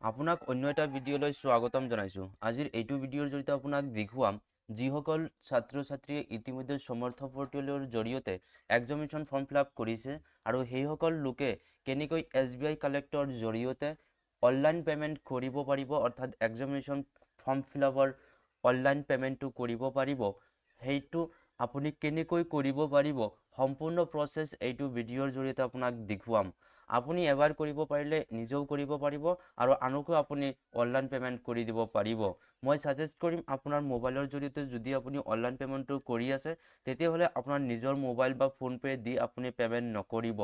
আপোনাক অন্য এটা ভিডিঅ'লৈ স্বাগতম জনাইছো। আজিৰ এইটো ভিডিঅ'ৰ জৰিয়তে আপোনাক দেখুৱাম যিসকল ছাত্ৰ ছাত্ৰীয়ে ইতিমধ্যে সমৰ্থ পৰ্টেলৰ জৰিয়তে এক্সামিনেশ্যন ফৰ্ম ফিলআপ কৰিছে আৰু সেইসকল লোকে কেনেকৈ SBI কালেক্টৰ জৰিয়তে অনলাইন পেমেন্ট কৰিব পাৰিব, অৰ্থাৎ এক্সামিনেশ্যন ফৰ্ম ফিলআপৰ অনলাইন পেমেন্টটো কৰিব পাৰিব, সেইটো আপুনি কেনেকৈ কৰিব পাৰিব, সম্পূৰ্ণ প্ৰসেছ এইটো ভিডিঅ'ৰ জৰিয়তে আপোনাক দেখুৱাম। আপুনি এবাৰ কৰিব পাৰিলে নিজেও কৰিব পাৰিব আৰু আনকো আপুনি অনলাইন পেমেন্ট কৰি দিব পাৰিব। মই সাজেষ্ট কৰিম আপোনাৰ মোবাইলৰ জৰিয়তে যদি আপুনি অনলাইন পেমেন্টটো কৰি আছে তেতিয়াহ'লে আপোনাৰ নিজৰ মোবাইল বা ফোন পে দি আপুনি পেমেন্ট নকৰিব।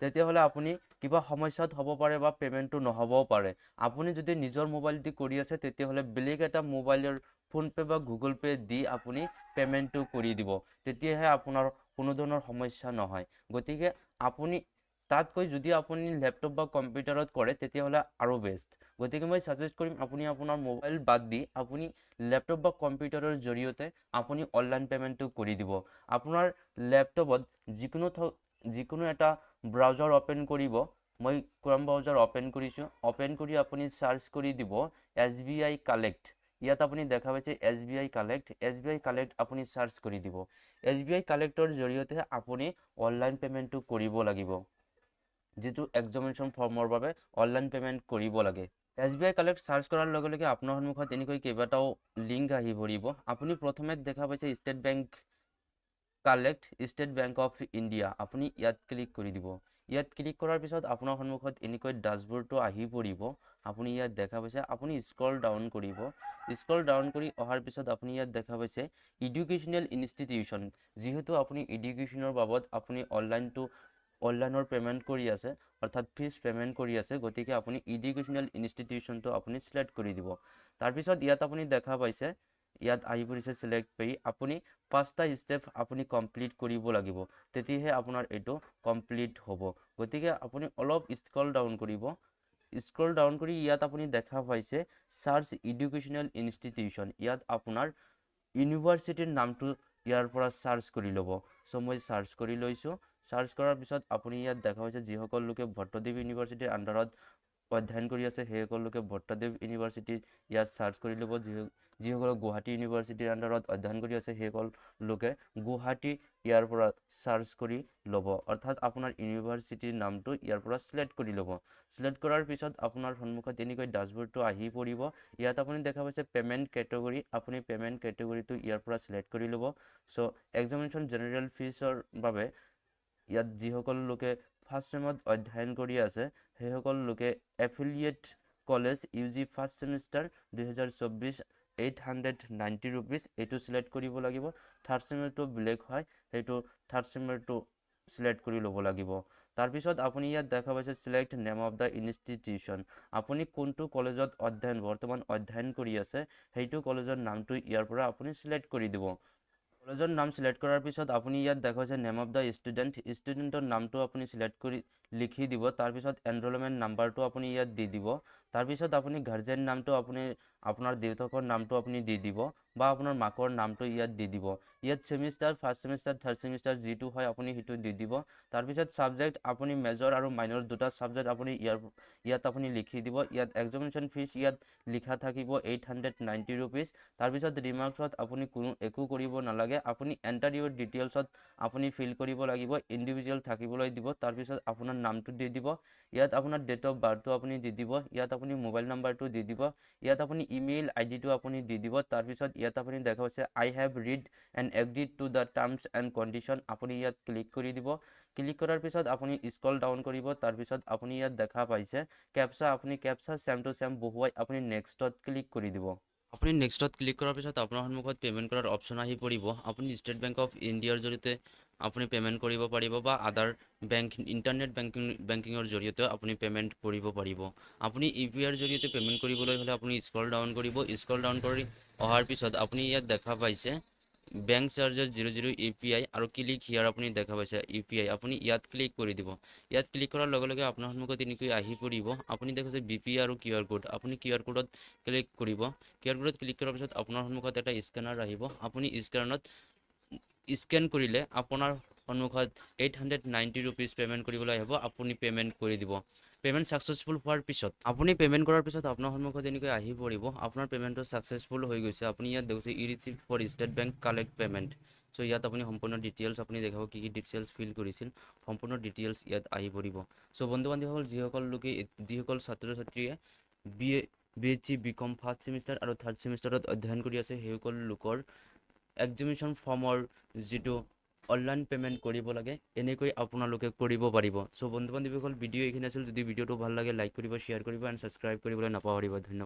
তেতিয়াহ'লে আপুনি কিবা সমস্যাত হ'ব পাৰে বা পেমেন্টটো নহ'বও পাৰে। আপুনি যদি নিজৰ মোবাইল দি কৰি আছে তেতিয়াহ'লে বেলেগ এটা মোবাইলৰ ফোন পে বা গুগল পে দি আপুনি পেমেন্টটো কৰি দিব, তেতিয়াহে আপোনাৰ কোনো ধৰণৰ সমস্যা নহয়। গতিকে আপুনি তাতকৈ যদি আপুনি ল্যাপটপ বা কম্পিউটাৰত কৰে তেতিয়াহ'লে আৰু বেষ্ট। গতিকে মই সাজেষ্ট কৰিম আপুনি আপোনাৰ মোবাইল বাদ দি আপুনি ল্যাপটপ বা কম্পিউটাৰৰ জৰিয়তে আপুনি অনলাইন পেমেন্টটো কৰি দিব। আপোনাৰ ল্যাপটপত যিকোনো এটা ব্ৰাউজাৰ ওপেন কৰিব। মই ক্ৰম ব্ৰাউজাৰ ওপেন কৰিছো। ওপেন কৰি আপুনি সাৰ্চ কৰি দিব SBI কালেক্ট। ইয়াত আপুনি দেখা পাইছে SBI কালেক্ট আপুনি সাৰ্চ কৰি দিব। SBI কালেক্টৰ জৰিয়তে আপুনি অনলাইন পেমেন্টটো কৰিব লাগিব, যেটো এক্সামিনেশ্যন ফৰ্মৰ বাবে অনলাইন পেমেন্ট কৰিব লাগে। SBI কালেক্ট সাৰ্চ কৰাৰ লগে লগে আপোনাৰ সন্মুখত এনেকৈ কেইবাটাও লিংক আহি পৰিব। আপুনি প্ৰথমে দেখা পাইছে state bank collect, state bank of India. আপুনি ইয়াত ক্লিক কৰি দিব। ইয়াত ক্লিক কৰাৰ পিছত আপোনাৰ সন্মুখত এনেকৈ ড্যাশবৰ্ডটো আহি পৰিব। আপুনি ইয়াত দেখা পাইছে, আপুনি স্ক্ৰল ডাউন কৰিব। স্ক্ৰল ডাউন কৰি অহাৰ পিছত আপুনি ইয়াত দেখা পাইছে এডুকেশ্যনেল ইনষ্টিটিউচন। যিহেতু আপুনি এডুকেশ্যনৰ বাবদ আপুনি অনলাইনৰ পেমেন্ট কৰি আছে, অৰ্থাৎ ফিজ পেমেন্ট কৰি আছে, গতিকে আপুনি এডুকেশ্যনেল ইনষ্টিটিউচনটো আপুনি সিলেক্ট কৰি দিব। তাৰপিছত ইয়াত আপুনি দেখা পাইছে ইয়াত আহি পৰিছে সিলেক্ট পে। আপুনি 5টা ষ্টেপ আপুনি কমপ্লিট কৰিব লাগিব, তেতিয়াহে আপোনাৰ এইটো কমপ্লিট হ'ব। গতিকে আপুনি অলপ স্ক্ৰল ডাউন কৰিব। স্ক্ৰল ডাউন কৰি ইয়াত আপুনি দেখা পাইছে সাৰ্চ এডুকেশ্যনেল ইনষ্টিটিউচন। ইয়াত আপোনাৰ ইউনিভাৰ্চিটিৰ নামটো ইয়াৰ পৰা সাৰ্চ কৰি ল'ব। সো মই সাৰ্চ কৰি লৈছো। সাৰ্চ কৰাৰ পিছত আপুনি ইয়াত দেখা পাইছে যিসকল লোকে ভট্টদ্বীপ ইউনিভাৰ্চিটিৰ আন্ডাৰত অধ্যয়ন কৰি আছে সেইসকল লোকে ভট্টদ্বীপ ইউনিভাৰ্চিটি ইয়াত সাৰ্চ কৰি ল'ব। যিসকল গুৱাহাটী ইউনিভাৰ্চিটিৰ আন্ডাৰত অধ্যয়ন কৰি আছে সেইসকল লোকে গুৱাহাটী ইয়াৰ পৰা সাৰ্চ কৰি ল'ব, অৰ্থাৎ আপোনাৰ ইউনিভাৰ্চিটিৰ নামটো ইয়াৰ পৰা সিলেক্ট কৰি ল'ব। সিলেক্ট কৰাৰ পিছত আপোনাৰ সন্মুখত এনেকৈ ড্যাশবৰ্ডটো আহি পৰিব। ইয়াত আপুনি দেখা পাইছে পেমেন্ট কেটেগৰী। আপুনি পেমেন্ট কেটেগৰীটো ইয়াৰ পৰা সিলেক্ট কৰি ল'ব। সো এক্সামিনেশ্যন জেনেৰেল ফিজৰ বাবে ইয়াত যিসকল লোকে ফাৰ্ষ্ট চেমত অধ্যয়ন কৰি আছে সেইসকল লোকে affiliate college UG first semester 2024 890 rupees এইটো সিলেক্ট কৰিব লাগিব। থাৰ্ড চেমিষ্টাৰটো বেলেগ হয়, সেইটো থাৰ্ড চেমিষ্টাৰটো সিলেক্ট কৰি ল'ব লাগিব। তাৰপিছত আপুনি ইয়াত দেখা পাইছে select name of the institution. আপুনি কোনটো কলেজত বৰ্তমান অধ্যয়ন কৰি আছে সেইটো কলেজৰ নামটো ইয়াৰ পৰা আপুনি সিলেক্ট কৰি দিব। কলেজৰ নাম সিলেক্ট কৰাৰ পিছত আপুনি ইয়াত দেখা পাইছে নেম অফ দ্য ষ্টুডেণ্টৰ নামটো আপুনি সিলেক্ট কৰি লিখি দিব। তাৰপিছত এনৰোলমেণ্ট নাম্বাৰটো আপুনি ইয়াত দি দিব। তাৰপিছত আপুনি গাৰ্জেন নামটো আপোনাৰ দেউতাকৰ নামটো আপুনি দি দিব বা আপোনাৰ মাকৰ নামটো ইয়াত দি দিব। ইয়াত semester, first semester, third semester যিটো হয় আপুনি সেইটো দি দিব। তাৰপিছত সাবজেক্ট আপুনি মেজৰ আৰু মাইনৰ দুটা সাবজেক্ট আপুনি ইয়াত আপুনি লিখি দিব। ইয়াত এক্সামিনেশ্যন ফিজ ইয়াত লিখা থাকিব 890 rupees। তাৰপিছত ৰিমাৰ্কছত আপুনি একো কৰিব নালাগে। আপুনি এণ্টাৰ ইউৰ ডিটেইলছত আপুনি ফিল কৰিব লাগিব, ইণ্ডিভিজুৱেল থাকিবলৈ দিব। তাৰপিছত আপোনাৰ নামটো দি দিব। ইয়াত আপোনাৰ ডেট অফ বাৰ্থটো আপুনি দি দিব। ইয়াত আপুনি মোবাইল নাম্বাৰটো দি দিব। ইয়াত আপুনি ইমেইল আইডিটো আপুনি দি দিব। তাৰপিছত ইয়াত আপুনি দেখা পাইছে I have read and agreed to the terms and condition. আপুনি ইয়াত ক্লিক কৰি দিব। ক্লিক কৰাৰ পিছত আপুনি স্ক্ৰল ডাউন কৰিব। তাৰপিছত আপুনি ইয়াত দেখা পাইছে কেপচা, আপুনি কেপচা চেম টু চেম বহুৱাই আপুনি নেক্সটত ক্লিক কৰি দিব। আপুনি নেক্সটত ক্লিক কৰাৰ পিছত আপোনাৰ সন্মুখত পেমেন্ট কৰাৰ অপশ্যন আহি পৰিব। আপুনি ষ্টেট বেংক অফ ইণ্ডিয়াৰ জৰিয়তে আপুনি পেমেন্ট কৰিব পাৰিব বা আদাৰ ইণ্টাৰনেট বেংকিঙৰ জৰিয়তে আপুনি পেমেন্ট কৰিব পাৰিব। আপুনি UPIৰ জৰিয়তে পেমেন্ট কৰিবলৈ হ'লে আপুনি স্ক্ৰল ডাউন কৰিব। স্ক্ৰল ডাউন কৰি অহাৰ পিছত আপুনি ইয়াত দেখা পাইছে বেংক চাৰ্জেছ 00 UPI আৰু ক্লিক হিয়াৰ আপুনি দেখা পাইছে UPI। আপুনি ইয়াত ক্লিক কৰি দিব। ইয়াত ক্লিক কৰাৰ লগে লগে আপোনাৰ সন্মুখত এনেকৈ আহি পৰিব। আপুনি দেখিছে BP আৰু QR কোড। আপুনি QR কোডত ক্লিক কৰিব। QR কোডত ক্লিক কৰাৰ পিছত আপোনাৰ সন্মুখত এটা স্কেনাৰ আহিব। আপুনি স্কেনাৰত স্কেন কৰিলে আপোনাৰ সন্মুখত 890 rupees পেমেন্ট কৰিবলৈ আহিব। আপুনি পেমেন্ট কৰি দিব। পেমেণ্ট ছাকচেছফুল হোৱাৰ পিছত আপুনি পেমেণ্ট কৰাৰ পিছত আপোনাৰ সন্মুখত এনেকৈ আহি পৰিব আপোনাৰ পেমেণ্টটো ছাকচেছফুল হৈ গৈছে। আপুনি ইয়াত দেখিছে e receipt for state bank collect payment. So' ইয়াত আপুনি সম্পূৰ্ণ ডিটেইলছ আপুনি দেখাব কি ডিটেইলছ ফিল কৰিছিল, সম্পূৰ্ণ ডিটেইলছ ইয়াত আহি পৰিব। চ' বন্ধু বান্ধৱীসকল যিসকল ছাত্ৰ ছাত্ৰীয়ে BHC BCom ফাৰ্ষ্ট ছেমিষ্টাৰ আৰু থাৰ্ড ছেমিষ্টাৰত অধ্যয়ন কৰি আছে সেইসকল লোকৰ এক্সামিনেশ্যন ফৰ্মৰ যিটো অনলাইন পেমেণ্ট কৰিব লাগে এনেকৈ আপোনালোকে কৰিব পাৰিব। চ' বন্ধু বান্ধৱীসকল ভিডিঅ' এইখিনি আছিল। যদি ভিডিঅ'টো ভাল লাগে লাইক কৰিব, শ্বেয়াৰ কৰিব এণ্ড ছাবস্ক্ৰাইব কৰিবলৈ নাপাহৰিব। ধন্যবাদ।